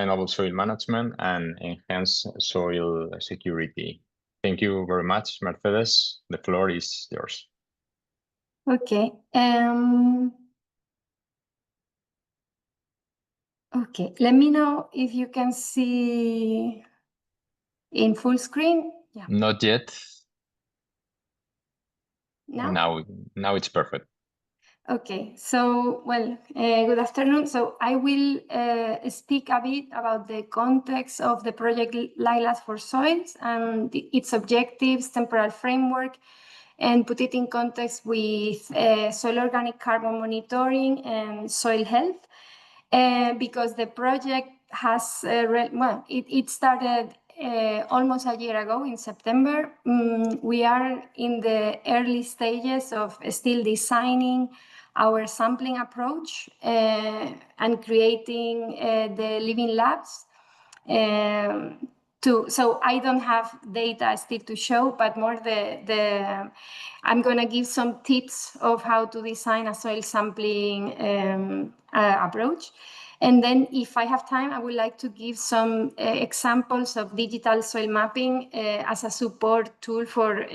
sustainable soil management and enhance soil security. Thank you very much, Mercedes. The floor is yours. Okay. Okay, let me know if you can see in full screen. Yeah. Not yet. Now? Now it's perfect. Okay, so, well, good afternoon. So I will speak a bit about the context of the project Lilas for Soils and its objectives, temporal framework, and put it in context with soil organic carbon monitoring and soil health. Because the project has, it started almost a year ago in September. We are in the early stages of still designing our sampling approach and creating the living labs. So I don't have data still to show, but more I'm going to give some tips of how to design a soil sampling approach. And then if I have time, I would like to give some examples of digital soil mapping as a support tool for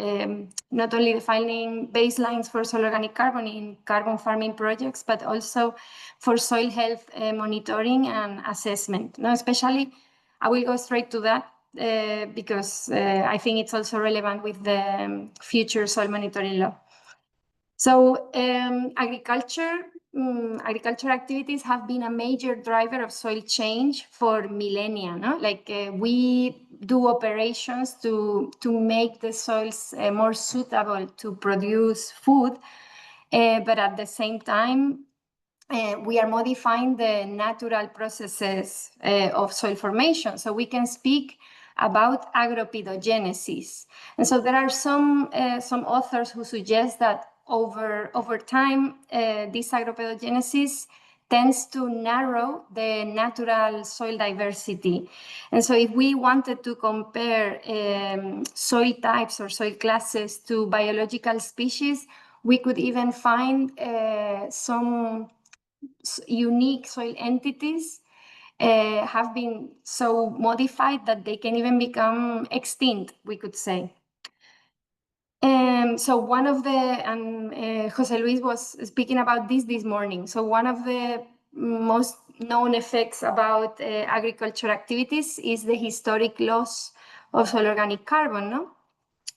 not only defining baselines for soil organic carbon in carbon farming projects, but also for soil health monitoring and assessment. Now, especially, I will go straight to that because I think it's also relevant with the future soil monitoring law. So agriculture activities have been a major driver of soil change for millennia. No? Like we do operations to make the soils more suitable to produce food, but at the same time, we are modifying the natural processes of soil formation. So we can speak about agropedogenesis. And so there are some authors who suggest that over time, this agropedogenesis tends to narrow the natural soil diversity. And so if we wanted to compare soil types or soil classes to biological species, we could even find some unique soil entities have been so modified that they can even become extinct, we could say. So one of the, and Jose Luis was speaking about this morning. So one of the most known effects about agriculture activities is the historic loss of soil organic carbon, no?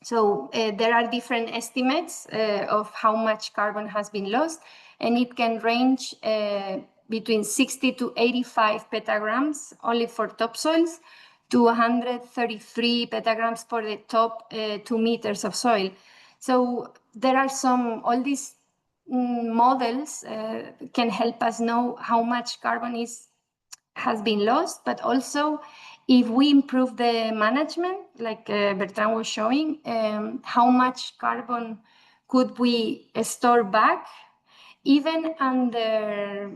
So there are different estimates of how much carbon has been lost, and it can range between 60 to 85 petagrams only for topsoils to 133 petagrams for the top 2 meters of soil. So there are all these models can help us know how much carbon has been lost, but also if we improve the management, like Bertrand was showing, how much carbon could we store back, even under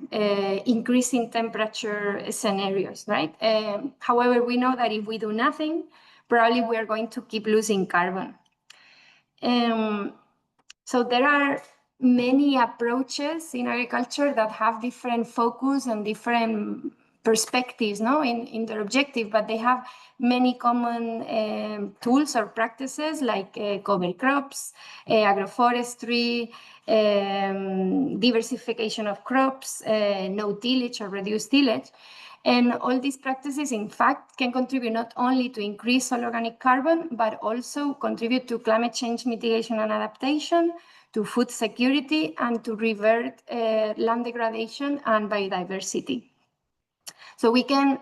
increasing temperature scenarios, right? However, we know that if we do nothing, probably we are going to keep losing carbon. So there are many approaches in agriculture that have different focus and different perspectives, no, in their objective, but they have many common tools or practices like cover crops, agroforestry, diversification of crops, no tillage or reduced tillage. And all these practices, in fact, can contribute not only to increase soil organic carbon, but also contribute to climate change mitigation and adaptation, to food security, and to revert land degradation and biodiversity. So we can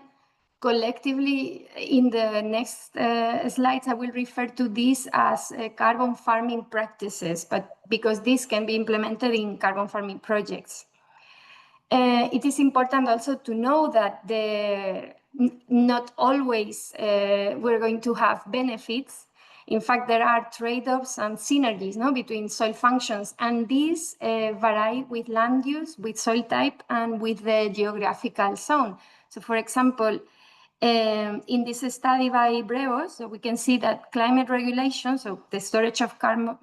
collectively, in the next slides, I will refer to this as carbon farming practices, but because this can be implemented in carbon farming projects. It is important also to know that not always we're going to have benefits. In fact, there are trade-offs and synergies, no, between soil functions, and these vary with land use, with soil type, and with the geographical zone. So, for example, in this study by Brevos, so we can see that climate regulation, so the storage of carbon,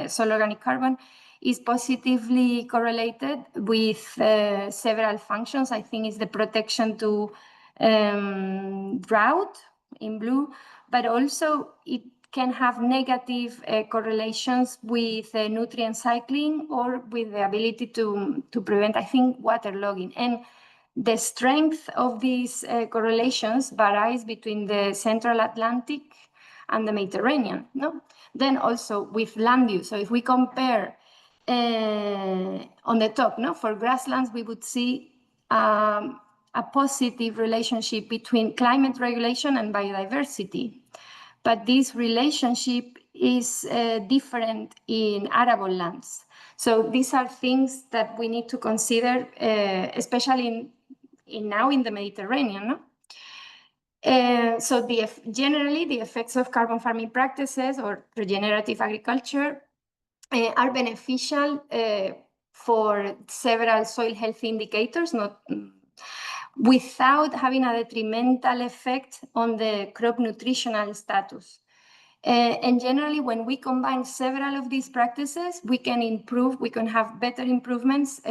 soil organic carbon, is positively correlated with several functions. I think it's the protection to drought in blue, but also it can have negative correlations with nutrient cycling or with the ability to prevent, I think, waterlogging. And the strength of these correlations varies between the Central Atlantic and the Mediterranean. No? Then also with land use. So if we compare on the top, no, for grasslands, we would see a positive relationship between climate regulation and biodiversity. But this relationship is different in arable lands. So these are things that we need to consider, especially now in the Mediterranean. No? So generally, the effects of carbon farming practices or regenerative agriculture are beneficial for several soil health indicators, without having a detrimental effect on the crop nutritional status. And generally, when we combine several of these practices, we can have better improvements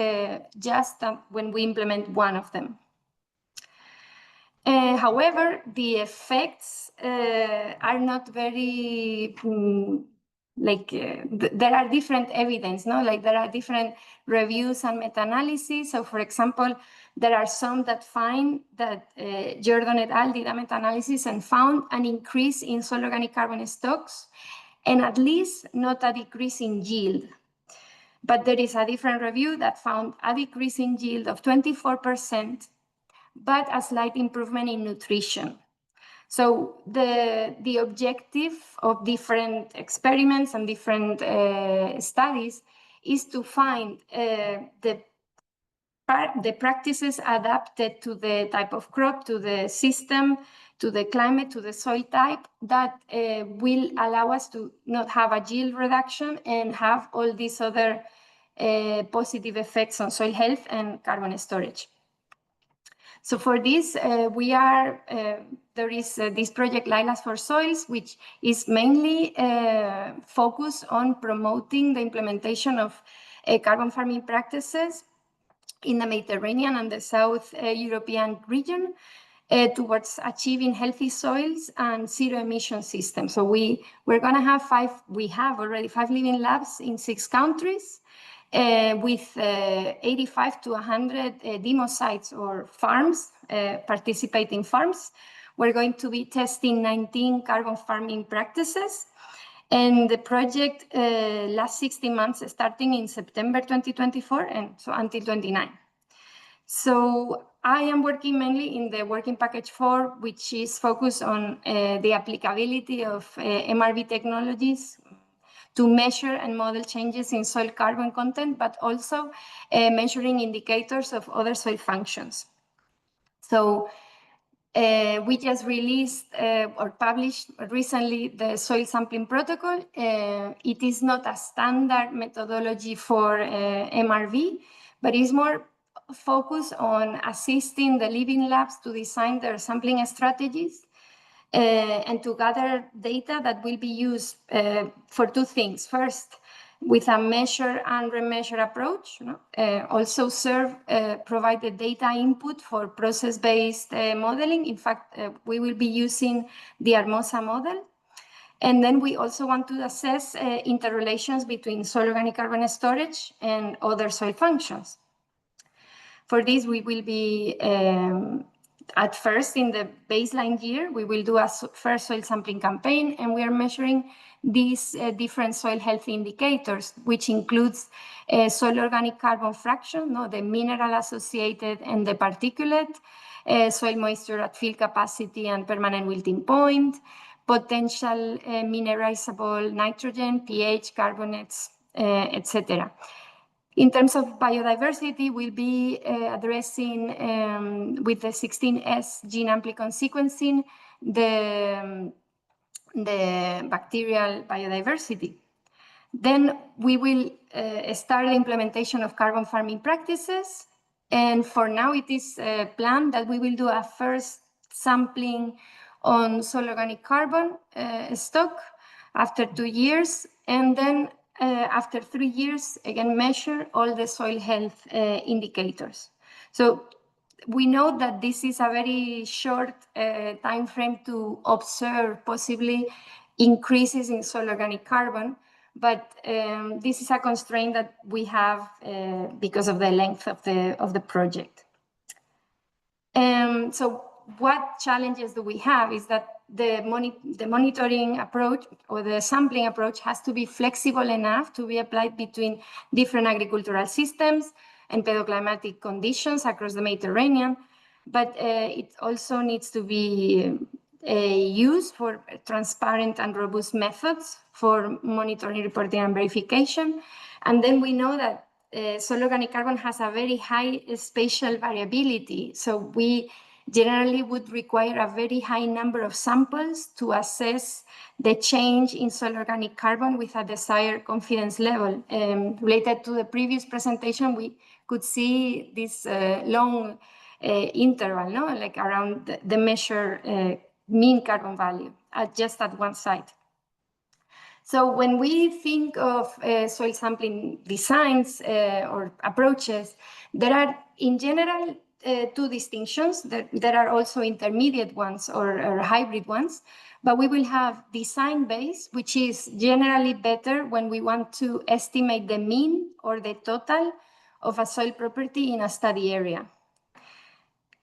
just when we implement one of them. However, the effects are not very there are different evidence, no? Like there are different reviews and meta-analyses. So for example, there are some that find that Jordan et al. Did a meta-analysis and found an increase in soil organic carbon stocks and at least not a decrease in yield. But there is a different review that found a decrease in yield of 24%, but a slight improvement in nutrition. So the objective of different experiments and different studies is to find the practices adapted to the type of crop, to the system, to the climate, to the soil type that will allow us to not have a yield reduction and have all these other positive effects on soil health and carbon storage. So for this, there is this project Lilas for Soils, which is mainly focused on promoting the implementation of carbon farming practices in the Mediterranean and the South European region towards achieving healthy soils and zero emission systems. So we're going to have we have already 5 living labs in 6 countries. With 85 to 100 demo sites or farms, participating farms. We're going to be testing 19 carbon farming practices. And the project lasts 16 months, starting in September 2024 and so until 29. So I am working mainly in the working package 4, which is focused on the applicability of MRV technologies to measure and model changes in soil carbon content, but also measuring indicators of other soil functions. So we just released or published recently the soil sampling protocol. It is not a standard methodology for MRV, but it's more focused on assisting the living labs to design their sampling strategies and to gather data that will be used for 2 things. First, with a measure and remeasure approach, also provide the data input for process-based modeling. In fact, we will be using the Hermosa model. And then we also want to assess interrelations between soil organic carbon storage and other soil functions. For this, we will be at first, in the baseline year, we will do a first soil sampling campaign, and we are measuring these different soil health indicators, which includes soil organic carbon fraction, the mineral associated and the particulate, soil moisture at field capacity and permanent wilting point, potential mineralizable nitrogen, pH, carbonates, etc. In terms of biodiversity, we'll be addressing with the 16S gene amplicon sequencing the bacterial biodiversity. Then we will start the implementation of carbon farming practices. And for now, it is planned that we will do a first sampling on soil organic carbon stock after 2 years, and then after 3 years, again, measure all the soil health indicators. So we know that this is a very short time frame to observe possibly increases in soil organic carbon, but this is a constraint that we have because of the length of the project. So what challenges do we have is that the monitoring approach or the sampling approach has to be flexible enough to be applied between different agricultural systems and pedoclimatic conditions across the Mediterranean, but it also needs to be used for transparent and robust methods for monitoring, reporting, and verification. And then we know that soil organic carbon has a very high spatial variability. So we generally would require a very high number of samples to assess the change in soil organic carbon with a desired confidence level. Related to the previous presentation, we could see this long interval, no? Like around the measure mean carbon value just at one site. So when we think of soil sampling designs or approaches, there are in general two distinctions. There are also intermediate ones or hybrid ones, but we will have design-based, which is generally better when we want to estimate the mean or the total of a soil property in a study area.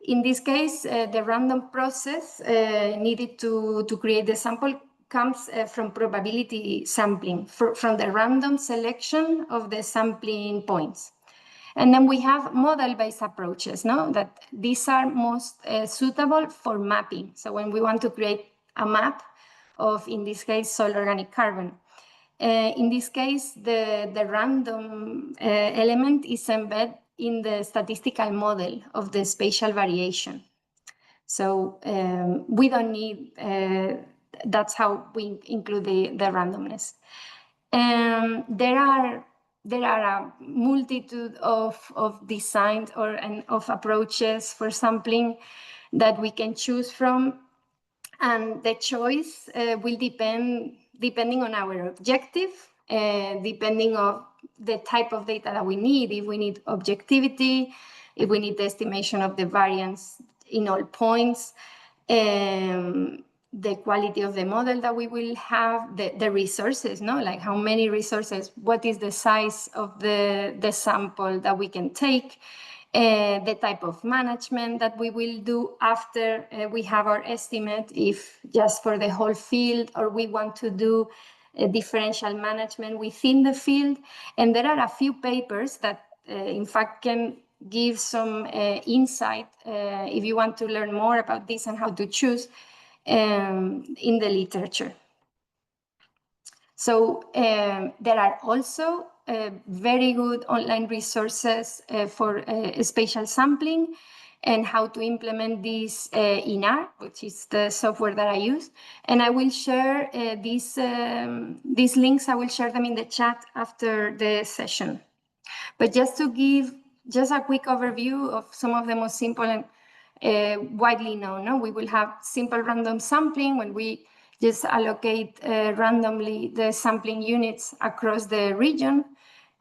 In this case, the random process needed to create the sample comes from probability sampling, from the random selection of the sampling points. And then we have model-based approaches, no? That these are most suitable for mapping. So when we want to create a map of, in this case, soil organic carbon. In this case, the random element is embedded in the statistical model of the spatial variation. So we don't need, that's how we include the randomness. There are a multitude of designs and of approaches for sampling that we can choose from. And the choice will depending on our objective, depending on the type of data that we need. If we need objectivity, if we need the estimation of the variance in all points, the quality of the model that we will have, the resources, no? Like how many resources, what is the size of the sample that we can take, the type of management that we will do after we have our estimate, if just for the whole field, or we want to do a differential management within the field. And there are a few papers that in fact can give some insight if you want to learn more about this and how to choose in the literature. So there are also very good online resources for spatial sampling and how to implement this in R, which is the software that I use. And I will share these links, I will share them in the chat after the session. But just to give just a quick overview of some of the most simple and widely known, no? We will have simple random sampling when we just allocate randomly the sampling units across the region.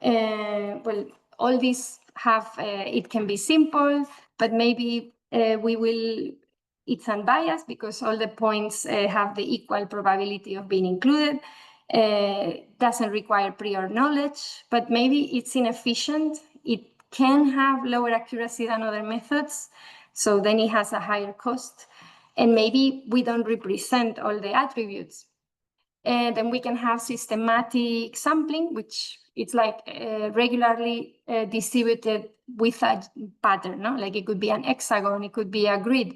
Well, all these have, it can be simple, but maybe it's unbiased because all the points have the equal probability of being included. Doesn't require prior knowledge, but maybe it's inefficient. It can have lower accuracy than other methods, so then it has a higher cost. And maybe we don't represent all the attributes. And then we can have systematic sampling, which it's like regularly distributed with a pattern, no? Like it could be an hexagon, it could be a grid.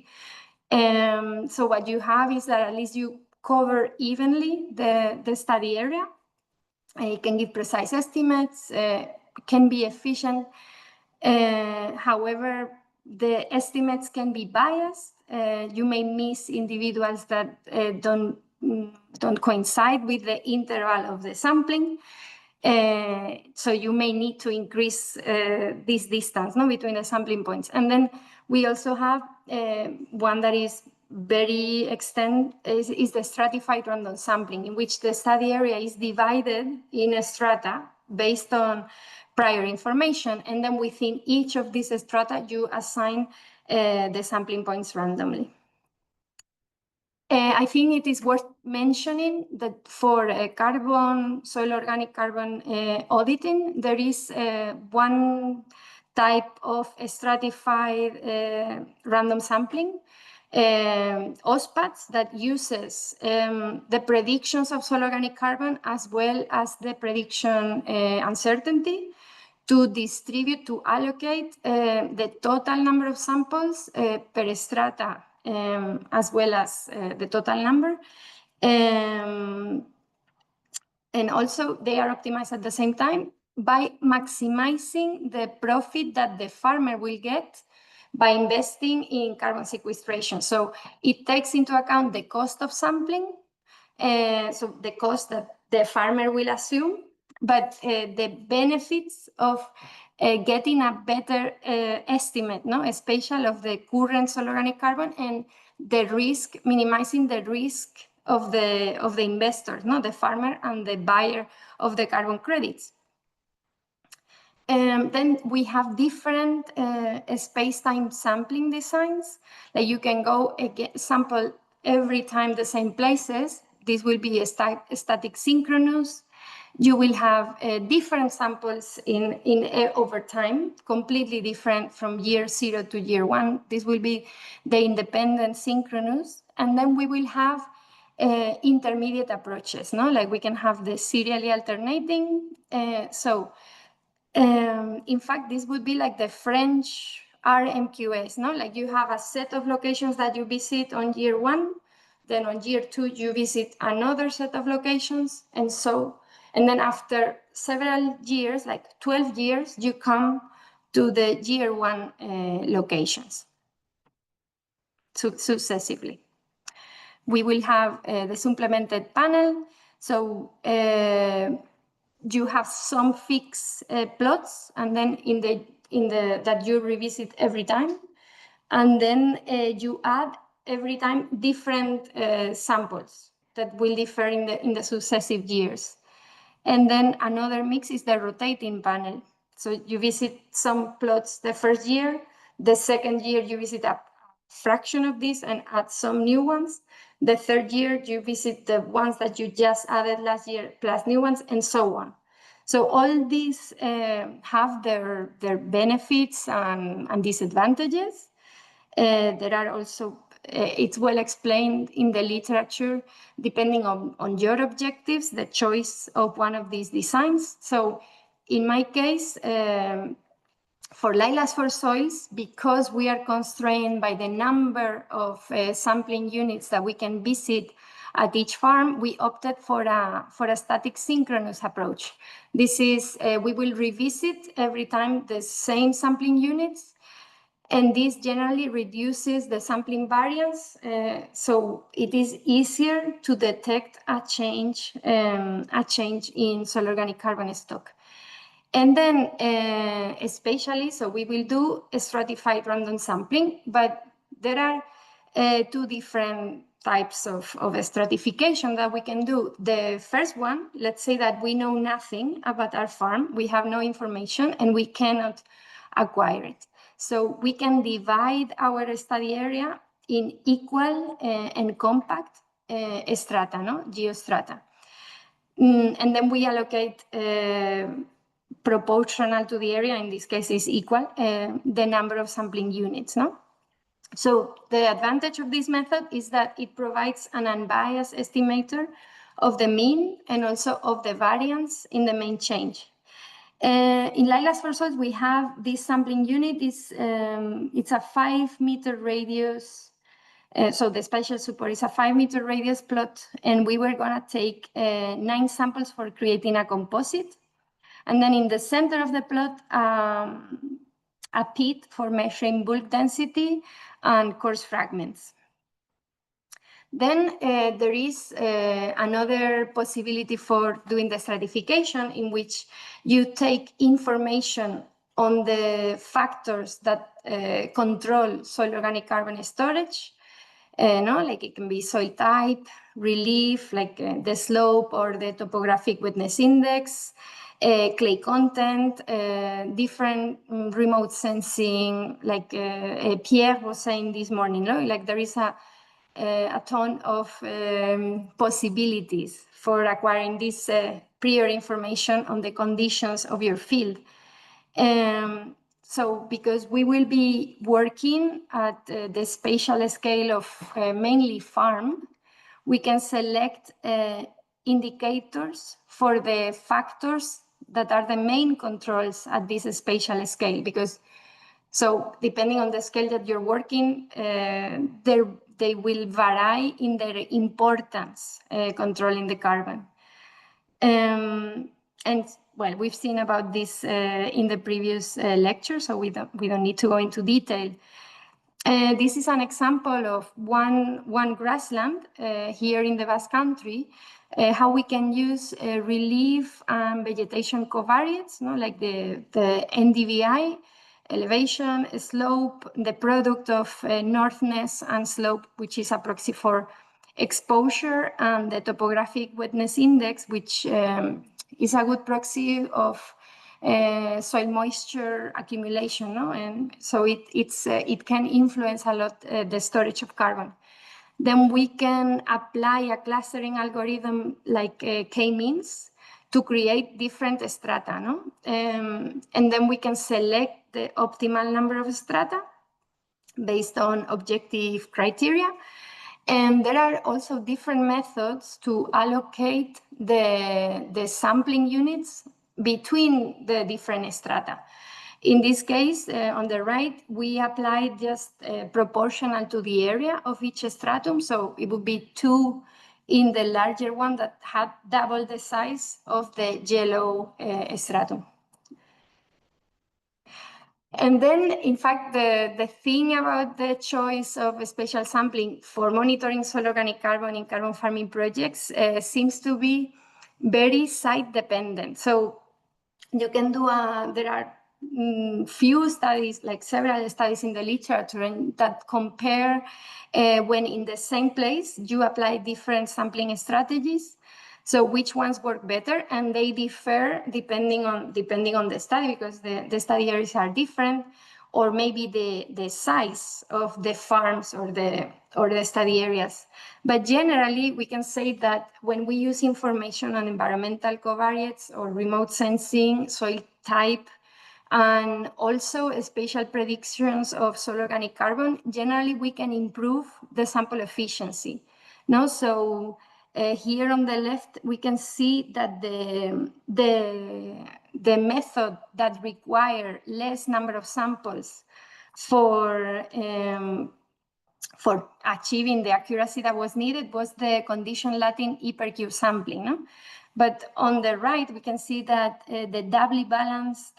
So what you have is that at least you cover evenly the study area. It can give precise estimates, can be efficient. However, the estimates can be biased. You may miss individuals that don't coincide with the interval of the sampling. So you may need to increase this distance, no, between the sampling points. And then we also have one that is very is the stratified random sampling, in which the study area is divided in a strata based on prior information. And then within each of these strata, you assign the sampling points randomly. I think it is worth mentioning that for soil organic carbon auditing, there is one type of stratified random sampling, OSPATs, that uses the predictions of soil organic carbon as well as the prediction uncertainty to distribute, to allocate the total number of samples per strata, as well as the total number. And also they are optimized at the same time by maximizing the profit that the farmer will get by investing in carbon sequestration. So it takes into account the cost of sampling, so the cost that the farmer will assume, but the benefits of getting a better estimate, no, a spatial of the current soil organic carbon, and the risk, minimizing the risk of the investors, no, the farmer and the buyer of the carbon credits. Then we have different space-time sampling designs. Like you can go sample every time the same places. This will be a static synchronous. You will have different samples over time, completely different from year 0 to year 1. This will be the independent synchronous. And then we will have intermediate approaches, no? Like we can have the serially alternating. In fact, this would be like the French RMQS, no? Like you have a set of locations that you visit on year 1, then on year 2, you visit another set of locations, and then after several years, like 12 years, you come to the year 1 locations successively. We will have the supplemented panel. So you have some fixed plots, and then that you revisit every time, and then you add every time different samples that will differ in the successive years. And then another mix is the rotating panel. So you visit some plots the first year, the second year you visit a fraction of this and add some new ones. The third year you visit the ones that you just added last year plus new ones, and so on. So all these have their benefits and disadvantages. There are also, it's well explained in the literature, depending on your objectives, the choice of one of these designs. So in my case, for lilacs for soils, because we are constrained by the number of sampling units that we can visit at each farm, we opted for a static synchronous approach. This is, we will revisit every time the same sampling units, and this generally reduces the sampling variance, so it is easier to detect a change in soil organic carbon stock. And then especially, so we will do a stratified random sampling, but there are two different types of stratification that we can do. The first one, let's say that we know nothing about our farm, we have no information, and we cannot acquire it. So we can divide our study area in equal and compact strata, no? Geostrata. And then we allocate proportional to the area, in this case is equal, the number of sampling units, no? So the advantage of this method is that it provides an unbiased estimator of the mean and also of the variance in the main change. In lilacs for soils, we have this sampling unit. It's a 5-meter radius. So the spatial support is a 5-meter radius plot, and we were gonna take 9 samples for creating a composite. And then in the center of the plot, a pit for measuring bulk density and coarse fragments. Then there is another possibility for doing the stratification, in which you take information on the factors that control soil organic carbon storage. No, like it can be soil type, relief, like the slope or the topographic wetness index, clay content, different remote sensing, like Pierre was saying this morning, no? Like there is a ton of possibilities for acquiring this prior information on the conditions of your field. So because we will be working at the spatial scale of mainly farm, we can select indicators for the factors that are the main controls at this spatial scale. Because so depending on the scale that you're working, they will vary in their importance controlling the carbon. And well, we've seen about this in the previous lecture, so we don't need to go into detail. This is an example of one grassland here in the Basque Country, how we can use relief and vegetation covariates, like the NDVI, elevation, slope, the product of northness and slope, which is a proxy for exposure, and the topographic wetness index, which is a good proxy of soil moisture accumulation, no? And so it can influence a lot the storage of carbon. Then we can apply a clustering algorithm like k-means to create different strata, no? And then we can select the optimal number of strata based on objective criteria. And there are also different methods to allocate the sampling units between the different strata. In this case, on the right, we applied just proportional to the area of each stratum. So it would be 2 in the larger one that had double the size of the yellow stratum. And then, in fact, the thing about the choice of spatial sampling for monitoring soil organic carbon in carbon farming projects seems to be very site dependent. So you can do there are few studies, like several studies in the literature that compare when in the same place you apply different sampling strategies. So which ones work better, and they differ depending on the study, because the study areas are different, or maybe the size of the farms or the study areas. But generally, we can say that when we use information on environmental covariates or remote sensing, soil type, and also spatial predictions of soil organic carbon, generally we can improve the sample efficiency. No, so here on the left, we can see that the method that require less number of samples for achieving the accuracy that was needed was the condition Latin E per cube sampling. No? But on the right, we can see that the doubly balanced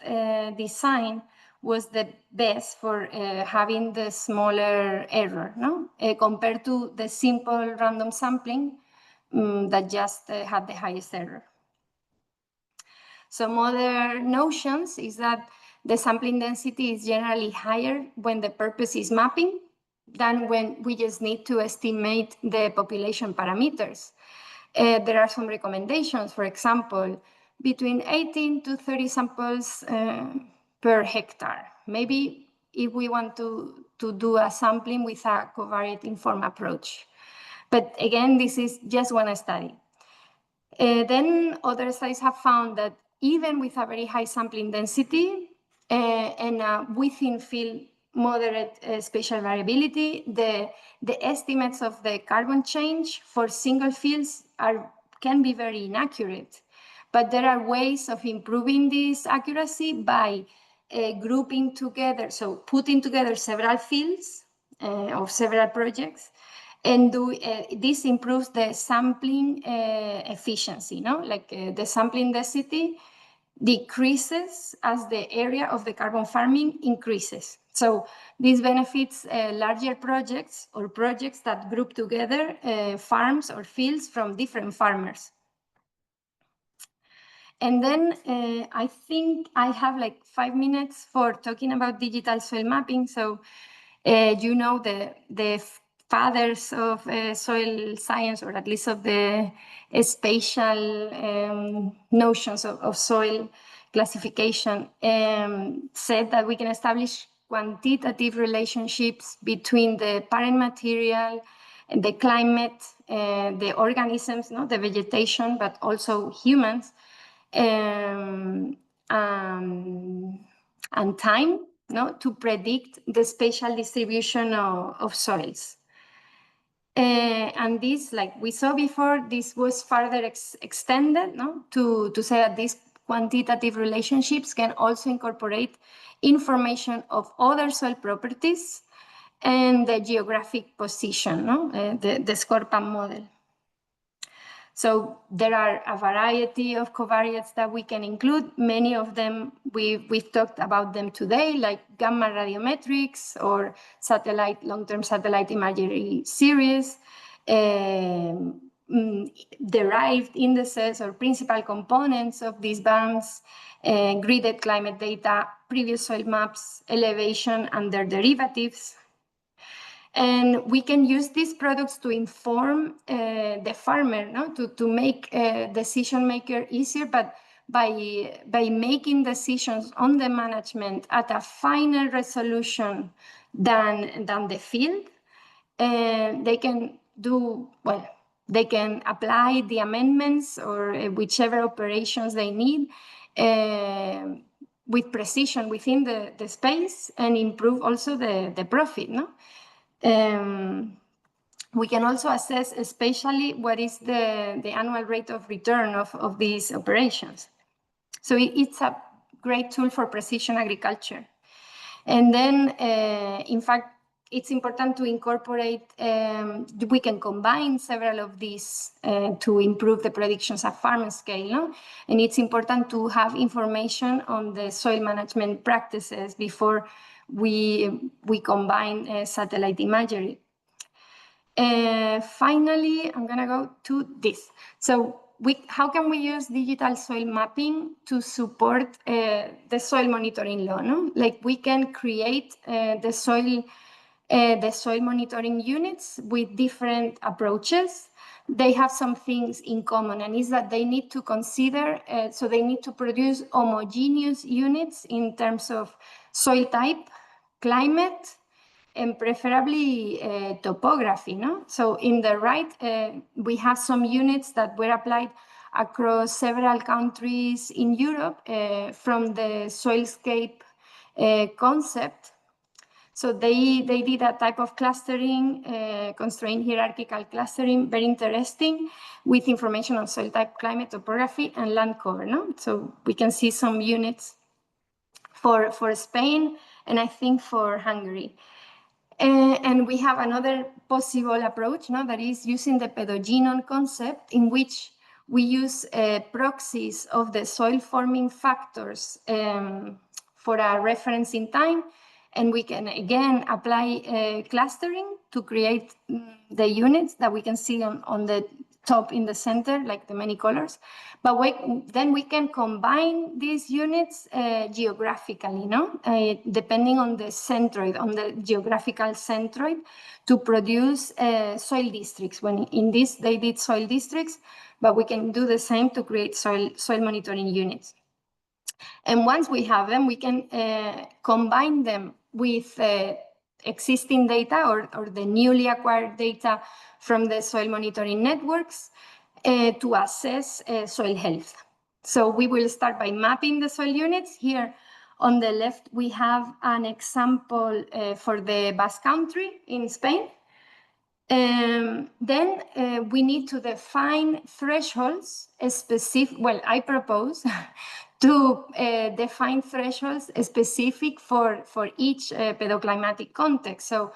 design was the best for having the smaller error, no? Compared to the simple random sampling that just had the highest error. Some other notions is that the sampling density is generally higher when the purpose is mapping than when we just need to estimate the population parameters. There are some recommendations, for example, between 18 to 30 samples per hectare. Maybe if we want to do a sampling with a covariate informed approach. But again, this is just one study. Then other studies have found that even with a very high sampling density and within field moderate spatial variability, the estimates of the carbon change for single fields can be very inaccurate. But there are ways of improving this accuracy by grouping together, so putting together several fields of several projects, and this improves the sampling efficiency, no? Like the sampling density decreases as the area of the carbon farming increases. So this benefits larger projects or projects that group together farms or fields from different farmers. And then I think I have like 5 minutes for talking about digital soil mapping. So you know the fathers of soil science, or at least of the spatial notions of soil classification, said that we can establish quantitative relationships between the parent material, the climate, the organisms, the vegetation, but also humans, and time, to predict the spatial distribution of soils. And this, like we saw before, this was further extended to say that these quantitative relationships can also incorporate information of other soil properties and the geographic position, the Scorpan model. So there are a variety of covariates that we can include. Many of them, we've talked about them today, like gamma radiometrics or long-term satellite imagery series, derived indices or principal components of these bands, gridded climate data, previous soil maps, elevation and their derivatives. And we can use these products to inform the farmer, to make decision maker easier, but by making decisions on the management at a finer resolution than the field, they can do, well, they can apply the amendments or whichever operations they need with precision within the space, and improve also the profit, we can also assess especially what is the annual rate of return of these operations. So it's a great tool for precision agriculture. And then, in fact, it's important to incorporate, we can combine several of these to improve the predictions at farm scale. And it's important to have information on the soil management practices before we combine satellite imagery. Finally, I'm going to go to this. So how can we use digital soil mapping to support the soil monitoring law? Like we can create the soil monitoring units with different approaches. They have some things in common, and is that they need to consider, so they need to produce homogeneous units in terms of soil type, climate, and preferably topography. So in the right, we have some units that were applied across several countries in Europe from the soilscape concept. So they did a type of clustering, constrained hierarchical clustering, very interesting, with information on soil type, climate, topography, and land cover. So we can see some units for Spain, and I think for Hungary. And we have another possible approach, that is using the pedogenome concept, in which we use proxies of the soil forming factors for a reference in time. And we can, again, apply clustering to create the units that we can see on the top in the center, like the many colors. But then we can combine these units geographically, depending on the centroid, on the geographical centroid, to produce soil districts. When in this, they did soil districts, but we can do the same to create soil monitoring units. And once we have them, we can combine them with existing data or the newly acquired data from the soil monitoring networks to assess soil health. So we will start by mapping the soil units. Here on the left, we have an example for the Basque Country in Spain. Then we need to define thresholds specific. Well, I propose to define thresholds specific for each pedoclimatic context. So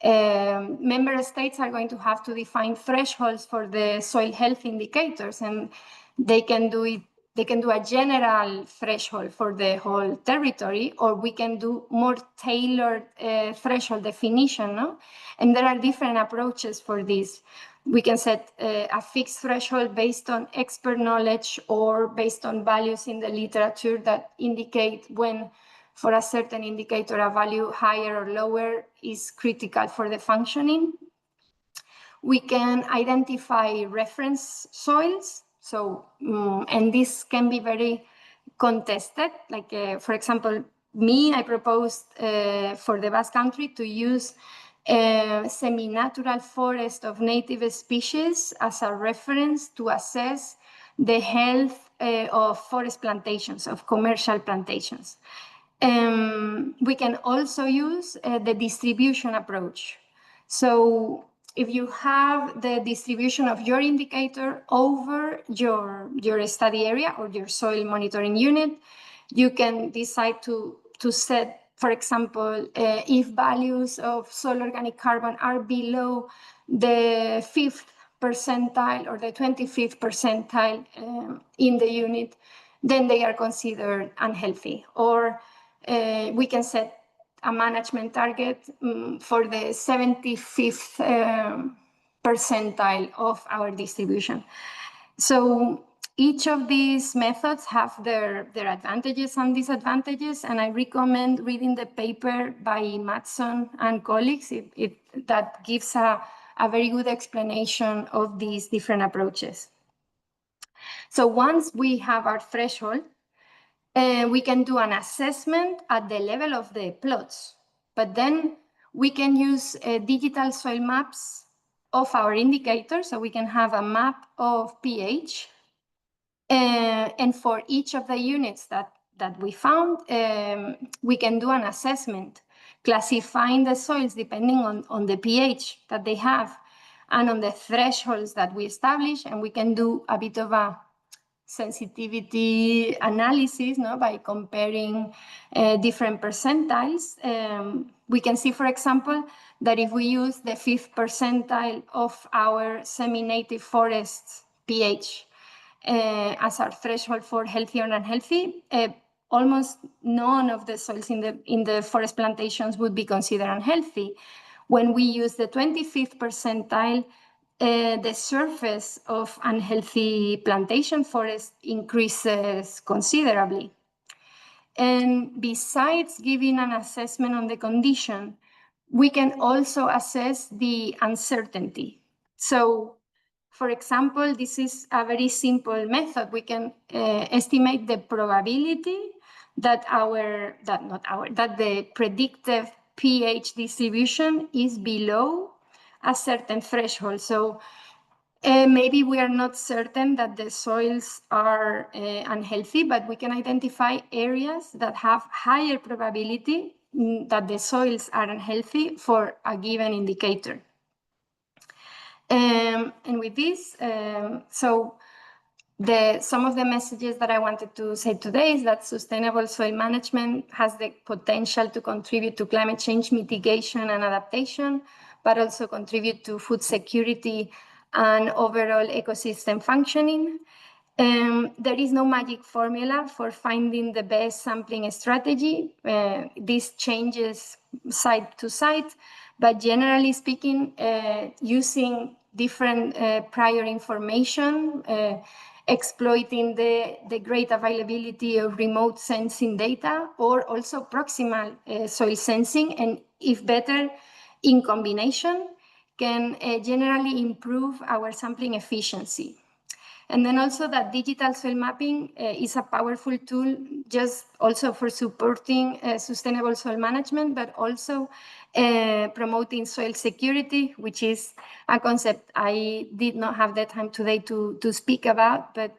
member states are going to have to define thresholds for the soil health indicators, and they can do it. They can do a general threshold for the whole territory, or we can do more tailored threshold definition. And there are different approaches for this. We can set a fixed threshold based on expert knowledge or based on values in the literature that indicate when, for a certain indicator, a value higher or lower is critical for the functioning. We can identify reference soils. So, and this can be very contested. Like, for example, I proposed for the Basque Country to use a semi-natural forest of native species as a reference to assess the health of forest plantations, of commercial plantations. We can also use the distribution approach. So if you have the distribution of your indicator over your study area or your soil monitoring unit, you can decide to set, for example, if values of soil organic carbon are below the 5th percentile or the 25th percentile in the unit, then they are considered unhealthy. Or we can set a management target for the 75th percentile of our distribution. So each of these methods have their advantages and disadvantages, and I recommend reading the paper by Matson and colleagues. That gives a very good explanation of these different approaches. So once we have our threshold, we can do an assessment at the level of the plots, but then we can use digital soil maps of our indicators, so we can have a map of pH. And for each of the units that we found, we can do an assessment, classifying the soils depending on the pH that they have and on the thresholds that we establish, and we can do a bit of a sensitivity analysis, by comparing different percentiles. We can see, for example, that if we use the 5th percentile of our semi-native forests pH as our threshold for healthy or unhealthy, almost none of the soils in the forest plantations would be considered unhealthy. When we use the 25th percentile, the surface of unhealthy plantation forest increases considerably. And besides giving an assessment on the condition, we can also assess the uncertainty. So, for example, this is a very simple method. We can estimate the probability that the predicted pH distribution is below a certain threshold. So maybe we are not certain that the soils are unhealthy, but we can identify areas that have higher probability that the soils are unhealthy for a given indicator. And with this, some of the messages that I wanted to say today is that sustainable soil management has the potential to contribute to climate change mitigation and adaptation, but also contribute to food security and overall ecosystem functioning. There is no magic formula for finding the best sampling strategy. This changes site to site, but generally speaking, using different prior information, exploiting the great availability of remote sensing data, or also proximal soil sensing, and if better, in combination, can generally improve our sampling efficiency. And then also that digital soil mapping is a powerful tool just also for supporting sustainable soil management, but also promoting soil security, which is a concept I did not have the time today to speak about, but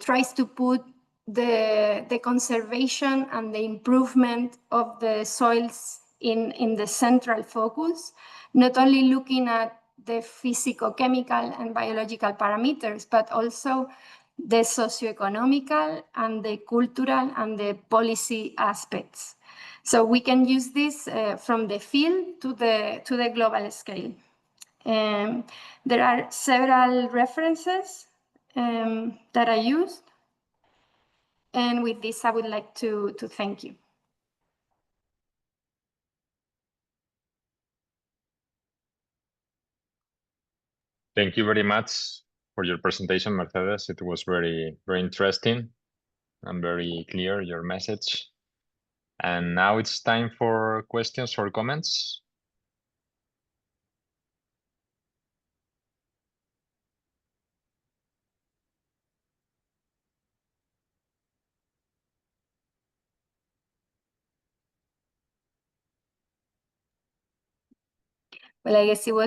tries to put the conservation and the improvement of the soils in the central focus, not only looking at the physicochemical and biological parameters, but also the socioeconomical and the cultural and the policy aspects. So we can use this from the field to the global scale. There are several references that I used. And with this, I would like to thank you. Thank you very much for your presentation, Mercedes. It was very, very interesting and very clear, your message. And now it's time for questions or comments. Well, I guess it was